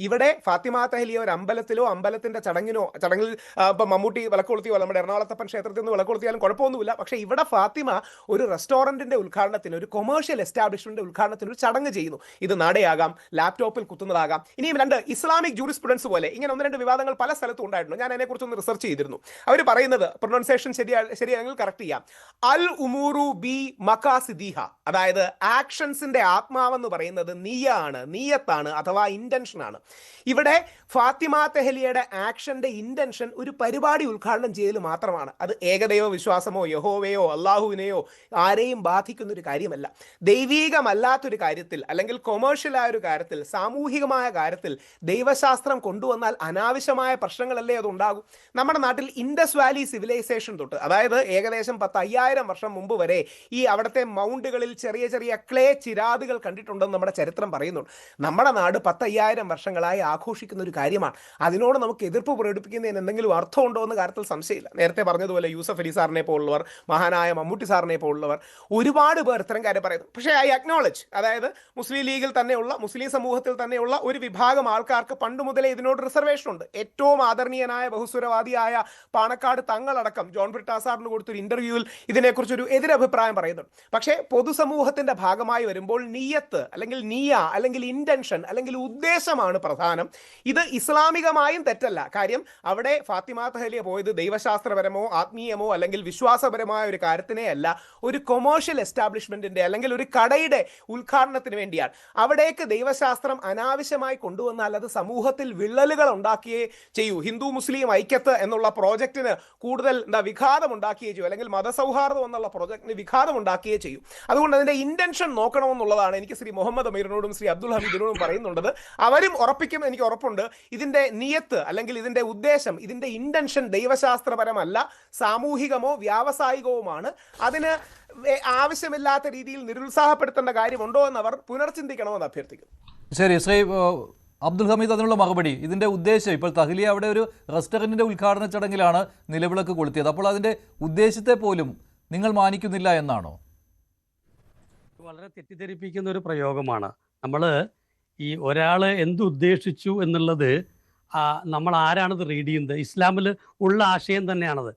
ഇവിടെ ഫാത്തിമ തഹ്ലിയ ഒരു അമ്പലത്തിലോ അമ്പലത്തിന്റെ ചടങ്ങിൽ ഇപ്പൊ മമ്മൂട്ടി വിളക്ക് കൊളുത്തിയോ നമ്മുടെ എറണാകുളത്തപ്പൻ ക്ഷേത്രത്തിൽ നിന്ന് വിളക്ക് കൊളുത്തിയാലും കുഴപ്പമൊന്നുമില്ല. പക്ഷേ ഇവിടെ ഫാത്തിമ ഒരു റെസ്റ്റോറന്റിന്റെ ഉദ്ഘാടനത്തിന്, ഒരു കൊമേഴ്ഷ്യൽ എസ്റ്റാബ്ലിഷ്മെന്റ് ഉദ്ഘാടനത്തിന് ഒരു ചടങ്ങ് ചെയ്യുന്നു. ഇത് നടയാകാം, ലാപ്ടോപ്പിൽ കുത്തുന്നതാകാം. ഇനിയും രണ്ട് ഇസ്ലാമിക് ജൂറിസ്പ്രുഡൻസ് പോലെ ഇങ്ങനെ ഒന്ന് രണ്ട് വിവാദങ്ങൾ പല സ്ഥലത്തും ഉണ്ടായിട്ടുണ്ട്. ഞാൻ അതിനെക്കുറിച്ചൊന്ന് റിസർച്ച് ചെയ്തിരുന്നു. അവർ പറയുന്നത്, പ്രൊനൗൺസിയേഷൻ ശരിയാണെങ്കിൽ കറക്റ്റ് ചെയ്യാം, അൽ ഉമൂറു ബി മഖാസിദിഹ, അതായത് ആക്ഷൻസിന്റെ ആത്മാവെന്ന് പറയുന്നത് നീയത്താണ് അഥവാ ഇന്റൻഷൻ ആണ്. ഇവിടെ ഫാത്തിമ തെഹ്ലിയയുടെ ആക്ഷന്റെ ഇന്റൻഷൻ ഒരു പരിപാടി ഉദ്ഘാടനം ചെയ്യൽ മാത്രമാണ്. അത് ഏകദൈവ വിശ്വാസമോ യഹോവയോ അള്ളാഹുവിനെയോ ആരെയും ബാധിക്കുന്ന ഒരു കാര്യമല്ല. ദൈവീകമല്ലാത്തൊരു കാര്യത്തിൽ അല്ലെങ്കിൽ കൊമേഴ്ഷ്യലായ ഒരു കാര്യത്തിൽ, സാമൂഹികമായ കാര്യത്തിൽ ദൈവശാസ്ത്രം കൊണ്ടുവന്നാൽ അനാവശ്യമായ പ്രശ്നങ്ങളല്ലേ അത് ഉണ്ടാകും. നമ്മുടെ നാട്ടിൽ ഇൻഡസ് വാലി സിവിലൈസേഷൻ തൊട്ട്, അതായത് ഏകദേശം 10,000 വർഷം മുമ്പ് വരെ ഈ അവിടുത്തെ മൗണ്ടുകളിൽ ചെറിയ ചെറിയ ക്ലേ ചിരാതുകൾ കണ്ടിട്ടുണ്ടെന്ന് നമ്മുടെ ചരിത്രം പറയുന്നുണ്ട്. നമ്മുടെ നാട് 10,000 വർഷങ്ങളായി ആഘോഷിക്കുന്ന ഒരു കാര്യമാണ്. അതിനോട് നമുക്ക് എതിർപ്പ് പ്രകടിപ്പിക്കുന്നതിന് എന്തെങ്കിലും അർത്ഥമുണ്ടോ എന്ന കാര്യത്തിൽ സംശയമില്ല. നേരത്തെ പറഞ്ഞതുപോലെ യൂസഫ് അലി സാറിനെ പോലുള്ളവർ, മഹാനായ മമ്മൂട്ടി സാറിനെ പോലുള്ളവർ ഒരുപാട് പേർ ഇത്തരം കാര്യം പറയുന്നു. പക്ഷേ ഐ അക്നോളജ്, അതായത് മുസ്ലിം ലീഗിൽ തന്നെയുള്ള, മുസ്ലിം സമൂഹത്തിൽ തന്നെയുള്ള ഒരു വിഭാഗം ആൾക്കാർക്ക് പണ്ട് മുതലേ ഇതിനോട് റിസർവേഷൻ ഉണ്ട്. ഏറ്റവും ആദരണീയനായ ബഹുസ്വരവാദിയായ പാണക്കാട് തങ്ങളടക്കം ജോൺ ബ്രിട്ടാസാറിന് കൊടുത്തൊരു ഇന്റർവ്യൂവിൽ ഇതിനെക്കുറിച്ചൊരു എതിരഭിപ്രായം പറയുന്നുണ്ട്. പക്ഷേ പൊതുസമൂഹത്തിന്റെ ഭാഗമായി വരുമ്പോൾ നിയ്യത്ത് അല്ലെങ്കിൽ അല്ലെങ്കിൽ ഇന്റൻഷൻ അല്ലെങ്കിൽ ഉദ്ദേശമാണ് പ്രധാനം. ഇത് ഇസ്ലാമികമായും തെറ്റല്ല. കാര്യം അവിടെ ഫാത്തിമ തഹ്ലിയ പോയത് ദൈവശാസ്ത്രപരമോ ആത്മീയമോ അല്ലെങ്കിൽ വിശ്വാസപരമായ ഒരു കാര്യത്തിനെ അല്ല, ഒരു കൊമേഴ്ഷ്യൽ എസ്റ്റാബ്ലിഷ്മെന്റിന്റെ അല്ലെങ്കിൽ ഒരു കടയുടെ ഉദ്ഘാടനത്തിന് വേണ്ടിയാണ്. അവിടേക്ക് ദൈവശാസ്ത്രം അനാവശ്യമായി കൊണ്ടുവന്നാൽ അത് സമൂഹത്തിൽ വിള്ളലുകൾ ഉണ്ടാക്കിയേ ചെയ്യൂ. ഹിന്ദു മുസ്ലിം ഐക്യത്ത് എന്നുള്ള പ്രോജക്റ്റിന് കൂടുതൽ വിഘാതം ഉണ്ടാക്കിയേ ചെയ്യൂ, അല്ലെങ്കിൽ മതസൗഹാർദ്ദം എന്നുള്ള പ്രോജക്റ്റിന് വിഘാതം ഉണ്ടാക്കിയേ ചെയ്യൂ. അതുകൊണ്ട് അതിന്റെ ഇന്റൻഷൻ നോക്കണമെന്നുള്ളതാണ് എനിക്ക് ശ്രീ മുഹമ്മദ് അമീറിനോടും ശ്രീ അബ്ദുൽ ഹമീദിനോടും പറയുന്നുള്ളത്. അവരും ഉറപ്പിക്കും, എനിക്ക് ഉറപ്പുണ്ട്, ഇതിന്റെ നിയത്ത് അല്ലെങ്കിൽ ഇതിന്റെ ഉദ്ദേശം, ഇതിന്റെ ഇന്റൻഷൻ ദൈവശാസ്ത്രപരമല്ല, സാമൂഹികമോ വ്യാവസായികവുമാണ്. അതിന് ആവശ്യമില്ലാത്ത രീതിയിൽ നിരുത്സാഹപ്പെടുത്തേണ്ട കാര്യമുണ്ടോ എന്ന് അവർ പുനർചിന്തിക്കണമെന്ന് അഭ്യർത്ഥിക്കുന്നു. ശരി, ശ്രീ അബ്ദുൽ ഹമീദ്, അതിനുള്ള മറുപടി. ഇതിന്റെ ഉദ്ദേശം, ഇപ്പോൾ തഹ്ലിയ അവിടെ ഒരു റെസ്റ്റോറന്റിന്റെ ഉദ്ഘാടന ചടങ്ങിലാണ് നിലവിളക്ക് കൊളുത്തിയത്. അപ്പോൾ അതിന്റെ ഉദ്ദേശത്തെ പോലും നിങ്ങൾ മാനിക്കുന്നില്ല എന്നാണോ? വളരെ തെറ്റിദ്ധരിപ്പിക്കുന്ന ഒരു പ്രയോഗമാണ്. നമ്മൾ ഈ ഒരാൾ എന്തുദ്ദേശിച്ചു എന്നുള്ളത് നമ്മൾ ആരാണത് റീഡ് ചെയ്യുന്നത്? ഇസ്ലാമിൽ ഉള്ള ആശയം തന്നെയാണത്.